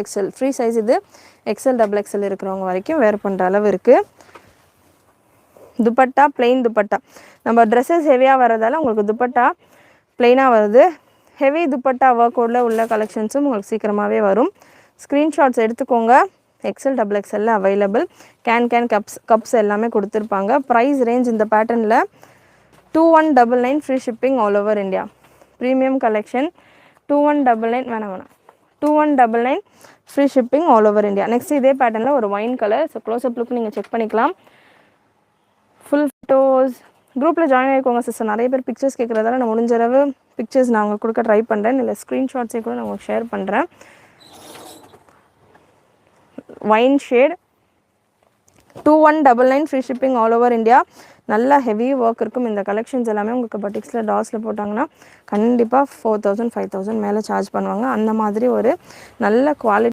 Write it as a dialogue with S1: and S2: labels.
S1: XL free size இது. XL double XL இருக்கிறவங்க வரைக்கும் வேர் பண்ணுற அளவு இருக்குது. துப்பட்டா பிளெயின் துப்பட்டா. நம்ம ட்ரெஸ்ஸஸ் ஹெவியாக வரதால உங்களுக்கு துப்பட்டா பிளெயினாக வருது. ஹெவி துப்பட்டா ஒர்க்கோட உள்ள கலெக்ஷன்ஸும் உங்களுக்கு சீக்கிரமாகவே வரும். ஸ்க்ரீன்ஷாட்ஸ் எடுத்துக்கோங்க. எக்ஸல் டபுள் எக்ஸலில் அவைலபிள். கேன் கப்ஸ் எல்லாமே கொடுத்துருப்பாங்க. ப்ரைஸ் ரேஞ்ச் இந்த பேட்டர்னில் 2199 free shipping all over India. Premium collection 2199 வேணாம் 2199 free shipping all over India. Next இதே பேட்டர்னில் ஒரு wine colour. So close up look நீங்கள் செக் பண்ணிக்கலாம். ஃபுல் ஃபோட்டோஸ் குரூப்பில் ஜாயின் ஆகிக்கோங்க சிஸ்டர். நிறைய பேர் பிக்சர்ஸ் கேட்குறதால நான் முடிஞ்சளவு பிக்சர்ஸ் நான் உங்களுக்கு கொடுக்க ட்ரை பண்ணுறேன். இல்லை ஸ்க்ரீன்ஷாட்ஸே கூட நான் உங்களுக்கு ஷேர் பண்ணுறேன். Wine shade 2199 free shipping all over India. நல்லா ஹெவி ஒர்க் இருக்கும். இந்த கலெக்ஷன்ஸ் எல்லாமே உங்களுக்கு பட்டிக்ஸில் டாஸில் போட்டாங்கன்னா கண்டிப்பாக 4000 5000 மேலே சார்ஜ் பண்ணுவாங்க. அந்த மாதிரி ஒரு நல்ல குவாலிட்டி